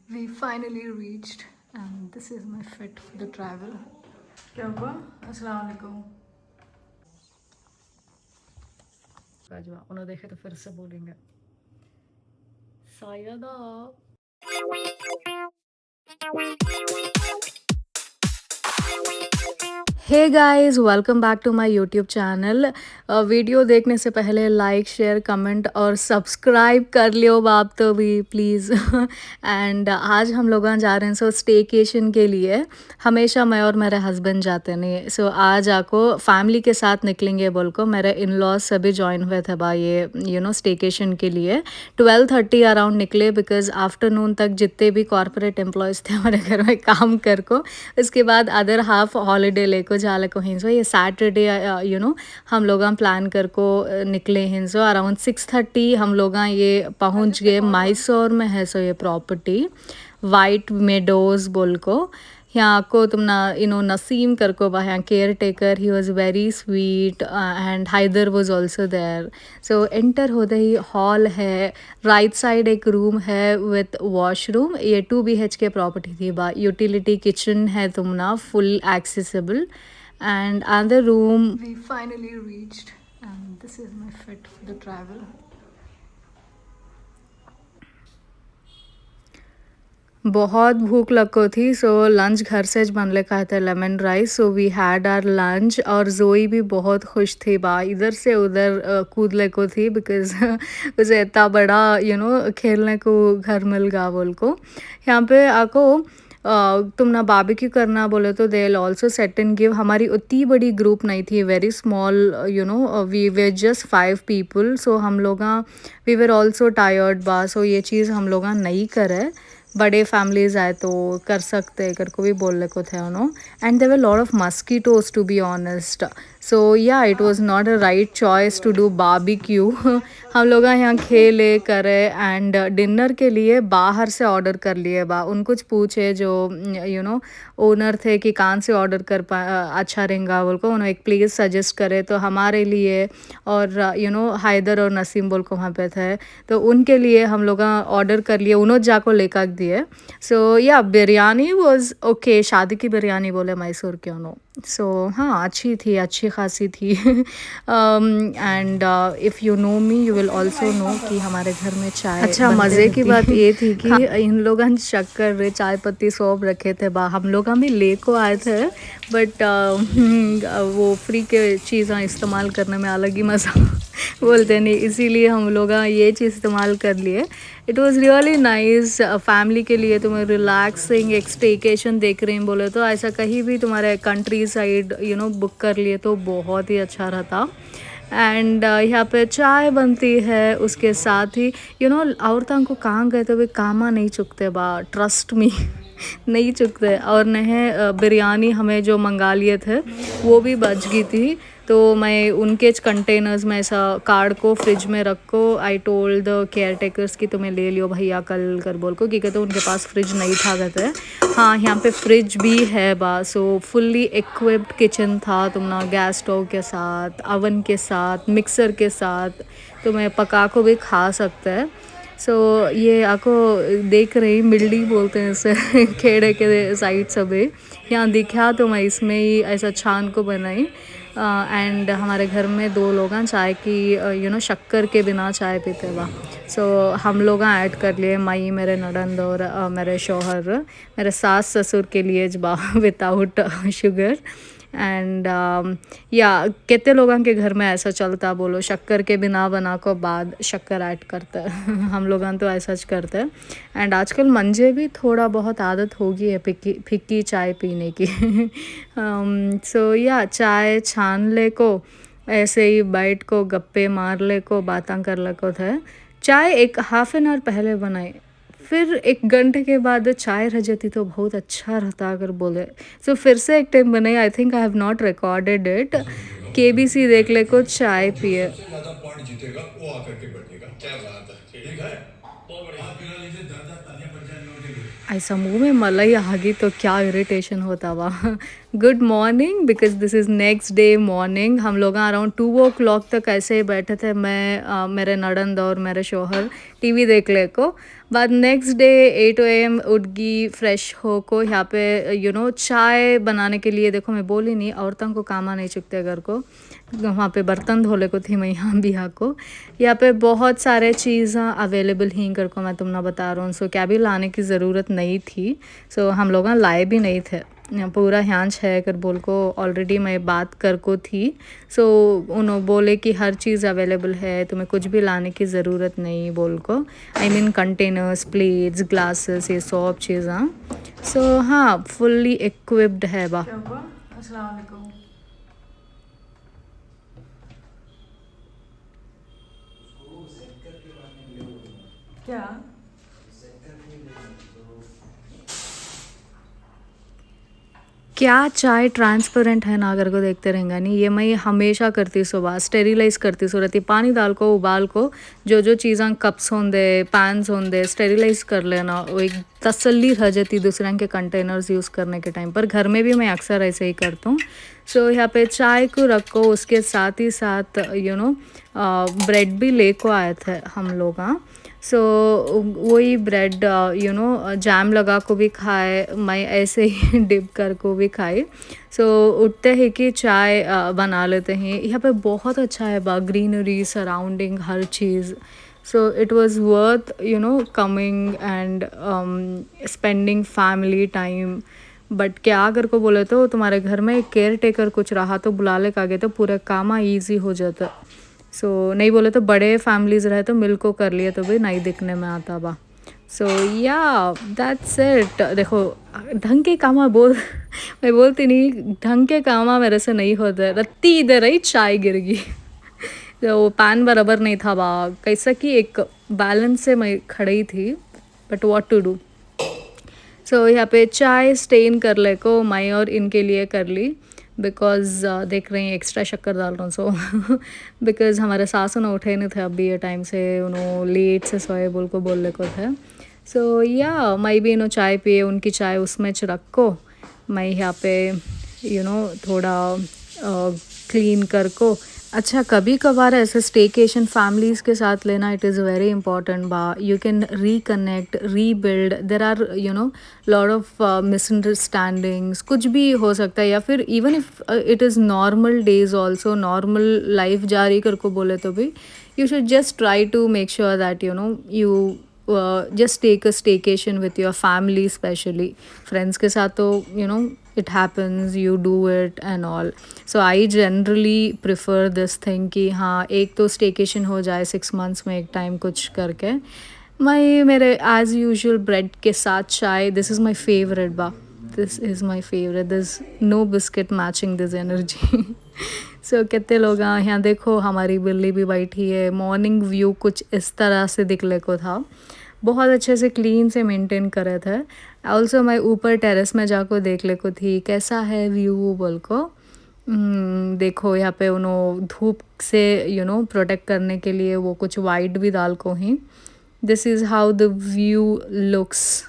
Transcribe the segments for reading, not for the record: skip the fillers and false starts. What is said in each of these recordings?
We finally reached, and this is my fit for the travel. क्या हुआ? अस्सलाम वालेकुम. राजवा उन्हें देखे तो फिर से बोलेंगे सायदा. Hey guys, welcome back to my YouTube channel. Video देखने से पहले लाइक शेयर कमेंट और सब्सक्राइब कर लियो बाप तो भी प्लीज़. एंड आज हम लोग जा रहे हैं सो स्टेकेशन के लिए. हमेशा मैं और मेरे हस्बैंड जाते नहीं. सो आज आपको फैमिली के साथ निकलेंगे बोल को मेरे इन लॉज सभी ज्वाइन हुए थे बा ये स्टेकेशन के लिए. 12:30 अराउंड निकले बिकॉज आफ्टरनून तक जितने भी कॉर्पोरेट एम्प्लॉयज़ थे हमारे घर में काम कर को. उसके बाद अदर हाफ हॉलीडे लेको जाला को हिंसो ये सैटरडे हम लोग प्लान कर को निकले हिंसो. अराउंड 6:30 हम लोग ये पहुंच गए. मैसूर में है सो ये प्रॉपर्टी वाइट मेडोज बोल को. यहाँ को तुम ना नसीम कर को बा यहाँ caretaker. He was very sweet and Haider was also there. So enter होते ही हॉल है. राइट साइड एक रूम है विथ वॉशरूम. ये 2 BHK प्रॉपर्टी थी बा. यूटिलिटी किचन है तुम ना full accessible. And other room. We finally reached and this is my fit for the travel. बहुत भूख लगो थी सो लंच घर से ज बनले का था lemon rice. So we had our lunch और जोई भी बहुत खुश थी बा. इधर से उधर कूदले को थी बिकॉज उसे इतना बड़ा खेलने को घर मिल गया बोल को. यहाँ पे आको तुम ना बारबेक्यू करना बोले तो they will also set and give. हमारी उतनी बड़ी ग्रुप नहीं थी. Very small we were just 5 people. So हम लोग वी वेर ऑल्सो टायर्ड बा. सो ये चीज़ हम लोग नहीं करे. बड़े फैमिलीज आए तो कर सकते कर को भी बोलने को थे and there were lot of mosquitoes to be honest. So yeah it was not a right choice to do barbecue. हम लोग यहाँ खेले करे एंड डिनर के लिए बाहर से ऑर्डर कर लिए बा. उन कुछ पूछे जो ओनर थे कि कहाँ से ऑर्डर कर अच्छा रहेगा बोल को. उन्होंने एक प्लीज़ सजेस्ट करे तो हमारे लिए और हैदर और नसीम बोल को वहाँ पे थे तो उनके लिए हम लोग ऑर्डर कर लिए. उन्होंने जाको लेकर दिए. सो या बिरयानी वॉज ओके. शादी की बिरयानी बोले मैसूर के उन्होंने. सो हाँ अच्छी थी, अच्छी खासी थी. And if you know me you will also know कि हमारे घर में चाय. अच्छा मज़े की बात ये थी कि इन लोगों ने शक्कर चाय पत्ती सौंप रखे थे बा. हम लोग भी ले को आए थे बट वो फ्री के चीज़ें इस्तेमाल करने में अलग ही मज़ा बोलते नहीं. इसीलिए हम लोग ये चीज़ इस्तेमाल कर लिए. It was really nice. Family के लिए तुम्हें रिलैक्सिंग एक स्टेकेशन देख रही हैं बोले तो ऐसा कहीं भी तुम्हारे कंट्री साइड बुक कर लिए तो बहुत ही अच्छा रहता. एंड यहाँ पे चाय बनती है उसके साथ ही औरतों को कहाँ गए तो वे कामा नहीं चुकते बा. ट्रस्ट मी नहीं चुकते. और नहीं बिरयानी हमें जो मंगा लिए थे वो भी बच गई थी तो मैं उनके कंटेनर्स में ऐसा कार्ड को फ्रिज में रखो. I told the care takers कि तुम्हें ले लियो भैया कल कर बोल को क्योंकि तो उनके पास फ्रिज नहीं था कहते. हाँ यहाँ पे फ्रिज भी है बा. सो फुल्ली इक्विप्ड किचन था तुम ना गैस स्टोव के साथ, अवन के साथ, मिक्सर के साथ तुम्हें पका को भी खा सकते हैं. सो ये आपको देख रही मिल्डी बोलते हैं इसे खेड़े के साइड सभी यहाँ दिखा तो मैं इसमें ही ऐसा छान को बनाई. एंड हमारे घर में 2 लोग चाय की शक्कर के बिना चाय पीते बा. सो हम लोग ऐड कर लिए मई मेरे नड़ंद और मेरे शौहर मेरे सास ससुर के लिए जबा विदाउट शुगर. एंड या कितने लोगों के घर में ऐसा चलता बोलो शक्कर के बिना बना को बाद शक्कर ऐड करते हैं. हम लोग तो ऐसा करते हैं. एंड आजकल मंजे भी थोड़ा बहुत आदत हो गई है फिक्की चाय पीने की. सो या चाय छान ले को ऐसे ही बैठ को गप्पे मार ले को बातें कर ले को थे. चाय एक हाफ एन आवर पहले बनाई फिर 1 घंटे के बाद चाय रह जाती तो बहुत अच्छा रहता अगर बोले. सो फिर से एक टाइम बनाई. I think I have not recorded it. KBC देख ले को चाय पिए. ज्यादा पॉइंट जीतेगा वो आकर के बैठेगा. क्या बात है. ठीक है बहुत बढ़िया. आप बिना लीजिए 10-10 तालियां बज जाएंगी उनके लिए. ऐसा मुंह में मलाई आ गई तो क्या इरिटेशन होता हुआ. Good morning because this is next day morning. हम लोग अराउंड 2 o'clock तक ऐसे ही बैठे थे. मैं मेरे नड़ंद और मेरे शौहर टीवी देख ले को. बाद नेक्स्ट डे 8 AM उठ गई फ्रेश हो को यहाँ पे चाय बनाने के लिए। देखो मैं बोली नहीं औरतों को कामा नहीं चुकते घर को, वहाँ पे बर्तन धोले को थी मैं यहाँ भी यहाँ को। यहाँ पे बहुत सारे चीज़ अवेलेबल ही कर को मैं तुमने बता रहा हूँ। सो क्या भी लाने की ज़रूरत नहीं थी, सो हम लोग लाए भी नहीं थे। पूरा ह्यांच है कर बोल को ऑलरेडी मैं बात कर को थी। सो उन्होंने बोले कि हर चीज़ अवेलेबल है, तुम्हें कुछ भी लाने की ज़रूरत नहीं बोल को। I mean containers, plates, glasses, ये सब चीज़ें। सो हाँ, फुल्ली इक्विप्ड है बा। अस्सलाम वालेकुम। क्या क्या चाय ट्रांसपेरेंट है ना, अगर को देखते रहेंगे नहीं। ये मैं हमेशा करती सुबह स्टेरिलाइज करती सूरती पानी डाल को उबाल को जो चीज़ें कप्स होंदे पैन्स होंदे स्टेरिलाइज कर लेना। वो एक तसल्ली रह जाती दूसरे के कंटेनर्स यूज़ करने के टाइम पर। घर में भी मैं अक्सर ऐसे ही करता हूँ। सो यहाँ पे चाय को रखो, उसके साथ ही साथ ब्रेड भी ले को आए थे हम लोग। हाँ, सो वही ब्रेड जैम लगा को भी खाए, मैं ऐसे ही डिप कर को भी खाई। सो उठते ही कि चाय बना लेते हैं। यहाँ पे बहुत अच्छा है बा, greenery surrounding her cheese. So it was worth coming and spending family time. But क्या अगर को बोले तो तुम्हारे घर में केयर टेकर कुछ रहा तो बुला ले का गए तो पूरा काम ईजी हो जाता। सो नहीं बोले तो बड़े फैमिलीज रहे तो मिल को कर लिए तो भी नहीं दिखने में आता बा। सो या दैट्स इट। देखो ढंग के कामा बोल मैं बोलती नहीं, ढंग के कामा मेरे से नहीं होता। रत्ती इधर ही चाय गिर गई तो पैन बराबर नहीं था बा, कैसा कि एक बैलेंस से मैं खड़ी थी, बट व्हाट टू डू। सो यहाँ पे चाय स्टेन कर ले को मैं और इनके लिए कर ली, बिकॉज देख रही हैं एक्स्ट्रा शक्कर डाल रहा हूँ। सो बिकॉज हमारे सासू ने उठे नहीं थे अभी ये टाइम से, उन्होंने लेट से सोए बोल को बोलने को थे। सो या मैं भी चाय पिए, उनकी चाय उसमें च रख को मैं यहाँ पे थोड़ा क्लीन कर को। अच्छा कभी कभार ऐसे स्टेकेशन फैमिलीज़ के साथ लेना, इट इज़ वेरी इंपॉर्टेंट बा। You can reconnect, rebuild. There are lot of misunderstandings, कुछ भी हो सकता है। या फिर even if it is normal days also, normal life जारी कर को बोले तो भी you should just try to make sure that you just take a staycation with your family, especially friends के साथ तो it happens, you do it and all. So I generally prefer this thing कि हाँ एक तो staycation हो जाए 6 months में एक टाइम कुछ करके। मैं मेरे as usual bread के साथ चाय, this is my favorite बा, this is my favorite, there's no biscuit matching this energy. सो कितने लोग यहाँ देखो हमारी बिल्ली भी बैठी है। मॉर्निंग व्यू कुछ इस तरह से दिखने को था, बहुत अच्छे से क्लीन से मेंटेन करे थे। ऑल्सो मैं ऊपर टेरेस में जाकर देख ले को थी कैसा है व्यू बोल को। देखो यहाँ पे उन्होंने धूप से प्रोटेक्ट करने के लिए वो कुछ वाइट भी डाल को ही। This is how the view looks.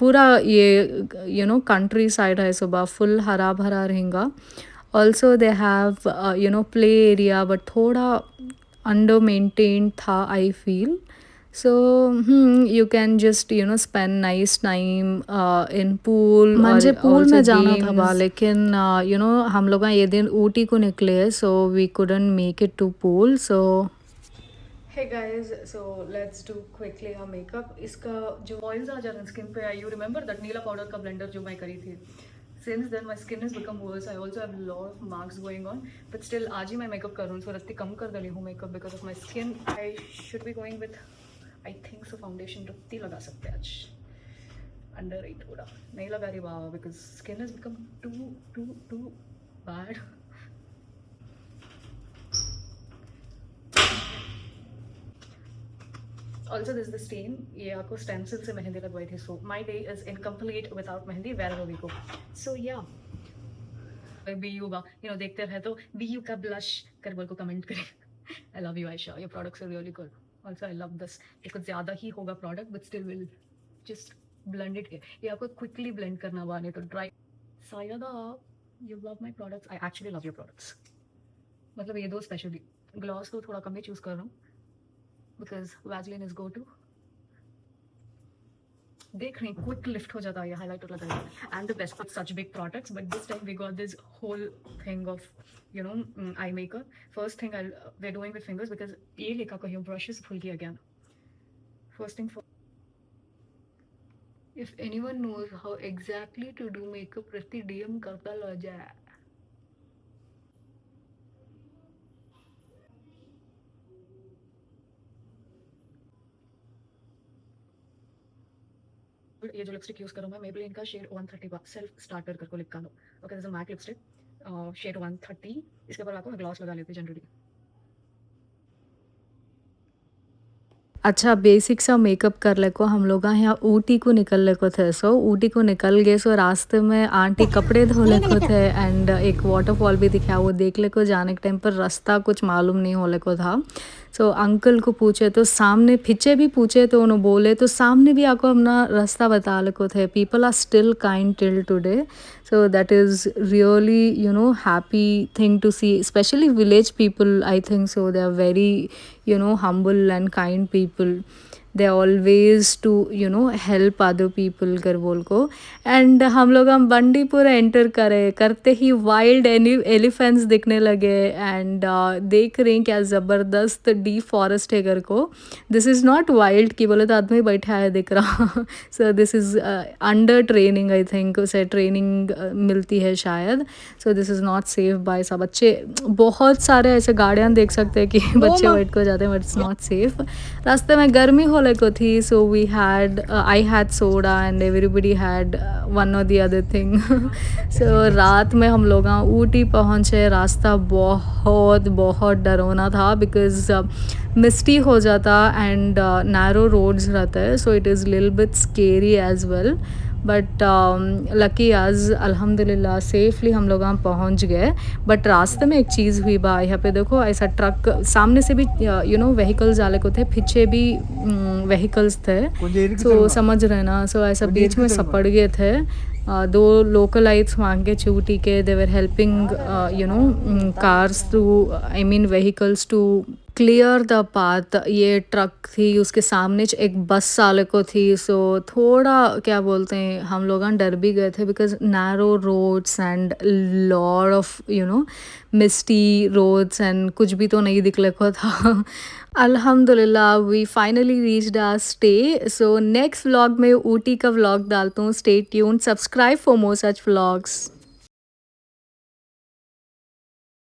पूरा ये कंट्री साइड है, सुबह फुल हरा भरा रहेगा। Also they have play area, but थोड़ा under maintained था I feel. So you can just spend nice time in pool। मुझे पूल में जाना था बा, लेकिन हम लोग ये दिन ऊटी को निकले, so we couldn't make it to pool। So hey guys, so let's do quickly our makeup। इसका जो ऑयल्स आ जा रहे हैं स्किन पे, you remember that Neela powder का ब्लेंडर जो मैं करी थी, since then my skin has become worse। I also have a lot of marks going on, but still आज ही मैं मेकअप कर रही हूँ। सो रत्ती कम कर डाली हूँ makeup because of my skin. I should be going with I think so foundation. रत्ती लगा सकते हैं आज, अंडर आई थोड़ा नहीं लगा रही बाबा, because skin has become too bad. Also this is the stain, ये आपको stencil से मेहंदी लगवाई थी। So my day is incomplete without mehndi, wherever we go। So yeah, BU बा देखते रहे तो BU का blush कर बोल को कमेंट करें। I love you Aisha, your products are really good। Also I love this, ये कुछ ज़्यादा ही होगा product, but still will just blend it। ये आपको quickly blend करना वाले तो dry। Sayada, you love my products। I actually love your products। मतलब ये दो स्पेशली, ग्लॉस तो थोड़ा कम ही चूज़ कर रहा हूँ because Vaseline is go to। देख रही क्विक लिफ्ट हो जाता है, हाईलाइटर लगाया and the best for such big products, but this time we got this whole thing of eye maker. First thing I we doing with fingers because ये लेखा कहियो brushes भूल गया again. First thing, If anyone knows how exactly to do makeup, Prati DM करता लो जाए. ये जो lipstick use करूँ मैं मेबेलिन का शेड 130 सेल्फ स्टार्टर करके लिखा लो. Okay, this is matte lipstick shade 130. इसके ऊपर आपको मैं ग्लॉस लगा लेती हूँ जनरली. अच्छा बेसिक सा मेकअप कर ले को हम लोग यहाँ ऊटी को निकल ले को थे. सो ऊटी को निकल गए. सो रास्ते में आंटी कपड़े धो ले को थे एंड एक वाटरफॉल भी दिखा, वो देख ले को. जाने के टाइम पर रास्ता कुछ मालूम नहीं हो ले को था. सो अंकल को पूछे तो सामने, पीछे भी पूछे तो उन्होंने बोले तो सामने भी आपको अपना रास्ता बता ले को थे. People are still kind till today. So that is really, you know, happy thing to see, especially village people. I think so they are very, you know, humble and kind people. They always to, you know, help other people कर बोल को. And हम Bandipur enter करे, करते ही wild elephants दिखने लगे. And देख रहे हैं क्या ज़बरदस्त डी फॉरेस्ट है घर को. दिस इज़ नॉट वाइल्ड कि बोले तो आदमी बैठा है दिख रहा. So this is under training. I think उसे ट्रेनिंग मिलती है शायद. So this is not safe by सब. बच्चे बहुत सारे ऐसे गाड़ियाँ देख सकते हैं कि बच्चे बैठ को जाते हैं, बट इट्स नॉट सेफ. रास्ते में गर्मी होने को थी. So we had I had soda and everybody had one और दी अदर थिंग. सो रात में हम लोग ऊटी पहुँचे. रास्ता बहुत बहुत डरावना था बिकॉज मिस्टी हो जाता एंड नैरो रोड्स रहते हैं. So it is little bit scary as well. But lucky आज अल्हम्दुलिल्लाह सेफली हम लोग वहाँ पहुँच गए. बट रास्ते में एक चीज़ हुई बा. यहाँ पे देखो ऐसा ट्रक सामने से भी यू नो व्हीकल्स आले को थे, पीछे भी व्हीकल्स थे. सो समझ रहे ना. सो ऐसा बीच में सपड़ गए थे. दो लोकलाइट्स मांग के चूटी के, they were helping you know cars to, I mean vehicles to clear the path. ये ट्रक थी, उसके सामने एक बस वाले को थी. सो थोड़ा क्या बोलते हैं, हम लोग डर भी गए थे because narrow roads and lot of you know misty roads and कुछ भी तो नहीं दिख को था. अल्हम्दुलिल्लाह we finally reached our stay. So next vlog में ऊटी का व्लॉग डालता हूँ. Stay tuned, subscribe for more such vlogs.